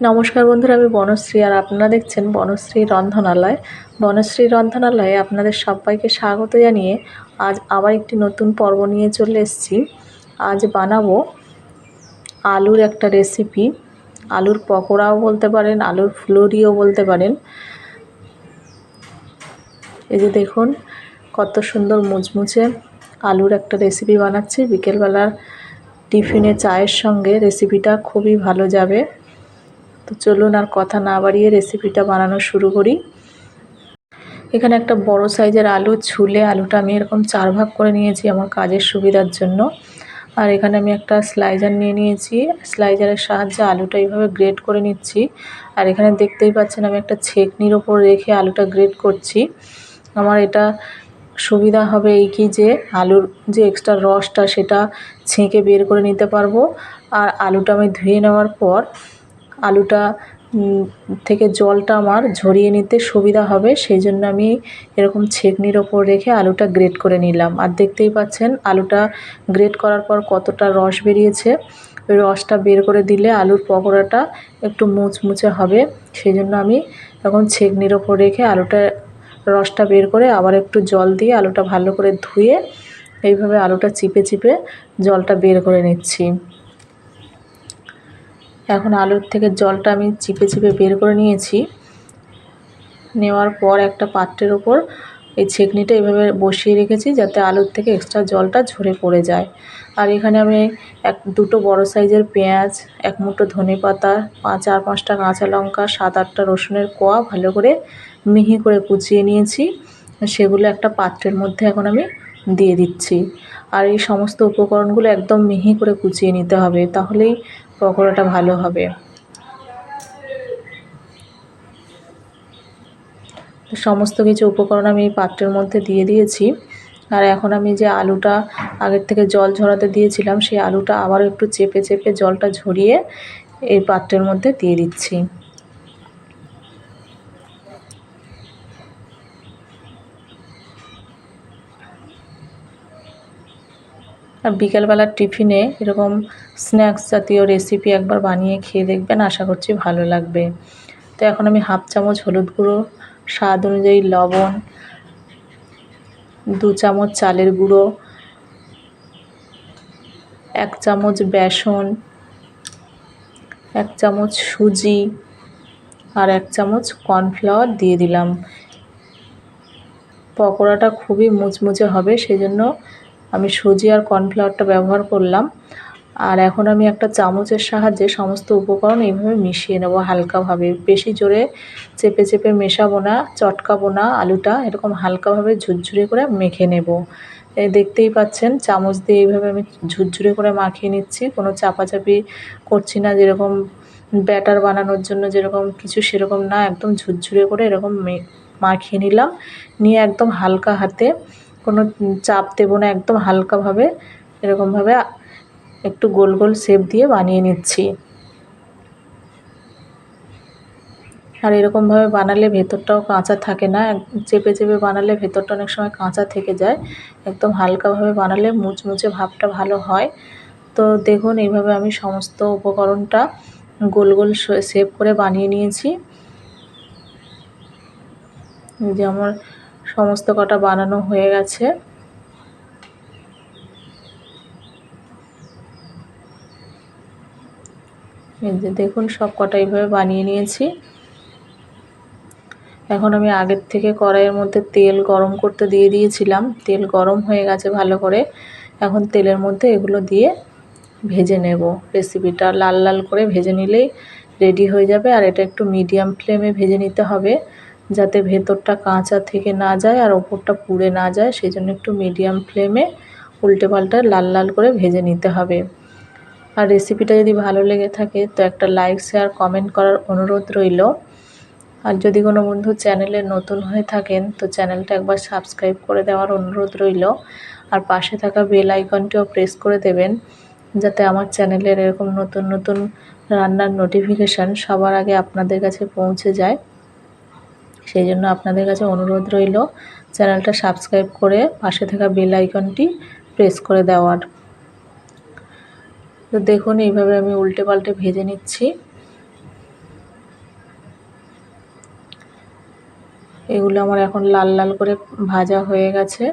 নমস্কার বন্ধুরা, আমি বনশ্রী আর আপনারা দেখছেন বনশ্রী রন্ধনালয়। বনশ্রী রন্ধনালয়ে আপনাদের সবাইকে স্বাগত জানিয়ে আজ আবার একটি নতুন পর্ব নিয়ে চলে এসেছি। আজ বানাবো আলুর একটা রেসিপি। আলুর পকোড়াও বলতে পারেন, আলুর ফুলুরিও বলতে পারেন। এই যে দেখুন কত সুন্দর মুচমুচে আলুর একটা রেসিপি বানাচ্ছি। বিকেলবেলার টিফিনে চায়ের সঙ্গে রেসিপিটা খুবই ভালো যাবে। তো চলুন আর কথা না বাড়িয়ে রেসিপিটা বানানো শুরু করি। এখানে একটা বড় সাইজের আলু ছুলে আলুটা আমি এরকম 4 ভাগ করে নিয়েছি আমার কাজের সুবিধার জন্য। আর এখানে আমি একটা স্লাইজার নিয়ে নিয়েছি। স্লাইজারের সাহায্যে আলুটা এইভাবে গ্রেট করে নিচ্ছি। আর এখানে দেখতেই পাচ্ছেন আমি একটা ছেঁকনির ওপর রেখে আলুটা গ্রেট করছি। আমার এটা সুবিধা হবে এই কি যে আলুর যে এক্সট্রা রসটা সেটা ছেঁকে বের করে নিতে পারবো। আর আলুটা আমি ধুয়ে নেওয়ার পর আলুটা থেকে জলটা আমার ঝরিয়ে নিতে সুবিধা হবে, সেই জন্য আমি এরকম ছেঁকনির ওপর রেখে আলুটা গ্রেট করে নিলাম। আর দেখতেই পাচ্ছেন আলুটা গ্রেট করার পর কতটা রস বেরিয়েছে। ওই রসটা বের করে দিলে আলুর পকোড়াটা একটু মুচমুচে হবে, সেই জন্য আমি এখন ছেঁকনির ওপর রেখে আলুটা রসটা বের করে আবার একটু জল দিয়ে আলুটা ভালো করে ধুয়ে এইভাবে আলুটা চিপে চিপে জলটা বের করে নিচ্ছি। এখন আলুর থেকে জলটা আমি চিপে চিপে বের করে নিয়েছি। নেওয়ার পর একটা পাত্রের ওপর এই ছেঁকনিটা এভাবে বসিয়ে রেখেছি যাতে আলুর থেকে এক্সট্রা জলটা ঝরে পড়ে যায়। আর এখানে আমি দুটো বড় সাইজের পেঁয়াজ, এক মুঠো ধনেপাতা, 4-5টা কাঁচা লঙ্কা, 7-8টা রসুনের কোয়া ভালো করে মিহি করে কুচিয়ে নিয়েছি। সেগুলো একটা পাত্রের মধ্যে এখন আমি দিয়ে দিচ্ছি। আর এই সমস্ত উপকরণগুলো একদম মিহি করে কুচিয়ে নিতে হবে, তাহলেই পকোড়াটা ভালো হবে। সমস্ত কিছু উপকরণ আমি এই পাত্রের মধ্যে দিয়ে দিয়েছি। আর এখন আমি যে আলুটা আগের থেকে জল ঝরাতে দিয়েছিলাম সেই আলুটা আবারও একটু চেপে চেপে জলটা ঝরিয়ে এই পাত্রের মধ্যে দিয়ে দিচ্ছি। আর বিকেলবেলার টিফিনে এরকম স্ন্যাক্স জাতীয় রেসিপি একবার বানিয়ে খেয়ে দেখবেন, আশা করছি ভালো লাগবে। তো এখন আমি হাফ চামচ হলুদ গুঁড়ো, স্বাদ অনুযায়ী লবণ, 2 চামচ চালের গুঁড়ো, 1 চামচ বেসন, 1 চামচ সুজি আর 1 চামচ কর্নফ্লাওয়ার দিয়ে দিলাম। পকোড়াটা খুবই মুচমুচে হবে, সেই জন্য আমি সুজি আর কর্নফ্লাওয়ারটা ব্যবহার করলাম। আর এখন আমি একটা চামচের সাহায্যে সমস্ত উপকরণ এইভাবে মিশিয়ে নেব হালকাভাবে। বেশি জোরে চেপে চেপে মেশাবো না, চটকাবো না, আলুটা এরকম হালকাভাবে ঝুরঝুরে করে মেখে নেব। এই দেখতেই পাচ্ছেন চামচ দিয়ে এইভাবে আমি ঝুরঝুরে করে মাখিয়ে নিচ্ছি, কোনো চাপাচাপি করছি না। যেরকম ব্যাটার বানানোর জন্য যেরকম কিছু সেরকম না, একদম ঝুরঝুরে করে এরকম মাখিয়ে নিলাম। নিয়ে একদম হালকা হাতে, কোনো চাপ দেবো না, একদম হালকাভাবে এরকমভাবে একটু গোল গোল শেপ দিয়ে বানিয়ে নিচ্ছি। আর এরকমভাবে বানালে ভেতরটাও কাঁচা থাকে না, চেপে চেপে বানালে ভেতরটা অনেক সময় কাঁচা থেকে যায়। একদম হালকাভাবে বানালে মুচমুচে ভাবটা ভালো হয়। তো দেখুন এইভাবে আমি সমস্ত উপকরণটা গোল গোল শেপ করে বানিয়ে নিয়েছি। যে আমার সমস্ত কটা বানানো হয়ে গেছে। এই যে দেখুন সব কটা এইভাবে বানিয়ে নিয়েছি। এখন আমি আগের থেকে কড়াইয়ের মধ্যে তেল গরম করতে দিয়ে দিয়েছিলাম। তেল গরম হয়ে গেছে ভালো করে। এখন তেলের মধ্যে এগুলো দিয়ে ভেজে নেব। রেসিপিটা লাল লাল করে ভেজে নিলেই রেডি হয়ে যাবে। আর এটা একটু মিডিয়াম ফ্লেমে ভেজে নিতে হবে, যাতে ভেতরটা কাঁচা থেকে না যায় আর ওপরটা পুড়ে না যায়। সেই জন্য একটু মিডিয়াম ফ্লেমে উল্টে পাল্টে লাল লাল করে ভেজে নিতে হবে। আর রেসিপিটা যদি ভালো লেগে থাকে তো একটা লাইক, শেয়ার, কমেন্ট করার অনুরোধ রইল। আর যদি কোনো বন্ধু চ্যানেলে নতুন হয়ে থাকেন তো চ্যানেলটা একবার সাবস্ক্রাইব করে দেওয়ার অনুরোধ রইল। আর পাশে থাকা বেল আইকনটিও প্রেস করে দেবেন, যাতে আমার চ্যানেলের এরকম নতুন নতুন রান্নার নোটিফিকেশান সবার আগে আপনাদের কাছে পৌঁছে যায়। সেই জন্য আপনাদের কাছে অনুরোধ রইল চ্যানেলটা সাবস্ক্রাইব করে পাশে থাকা বেল আইকনটি প্রেস করে দেওয়ার। তো দেখুন এইভাবে আমি উল্টে পাল্টে ভেজে নিচ্ছি। এগুলো আমার এখন লাল লাল করে ভাজা হয়ে গেছে।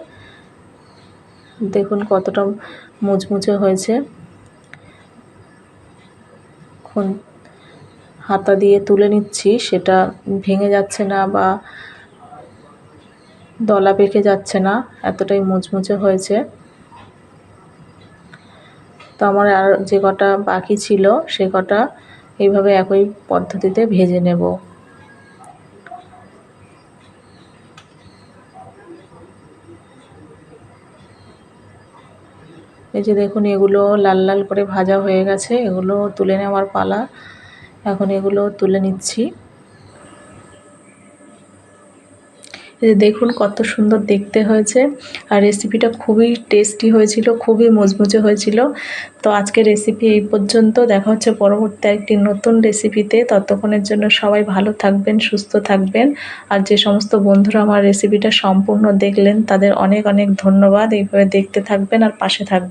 দেখুন কতটা মুচমুচে হয়েছে। এখন হাতা দিয়ে তুলে নিচ্ছি, সেটা ভেঙে যাচ্ছে না বা দলা পেকে যাচ্ছে না, এতটাই মুচমুচে হয়েছে। তো আমার আর যে কটা বাকি ছিল সে কটা এইভাবে একই পদ্ধতিতে ভেজে নেব। এই যে দেখুন এগুলো লাল লাল করে ভাজা হয়ে গেছে, এগুলো তুলে নেওয়ার পালা। এখন এগুলো তুলে নিচ্ছি। দেখুন কত সুন্দর দেখতে হয়েছে, আর রেসিপিটা খুবই টেস্টি হয়েছিল, খুবই মুচমুচে হয়েছিল। তো আজকের রেসিপি এই পর্যন্ত। দেখা হচ্ছে পরবর্তী একটি নতুন রেসিপিতে। ততক্ষণের জন্য সবাই ভালো থাকবেন, সুস্থ থাকবেন। আর যে সমস্ত বন্ধুরা আমার রেসিপিটা সম্পূর্ণ দেখলেন তাদের অনেক অনেক ধন্যবাদ। এইভাবে দেখতে থাকবেন আর পাশে থাকবেন।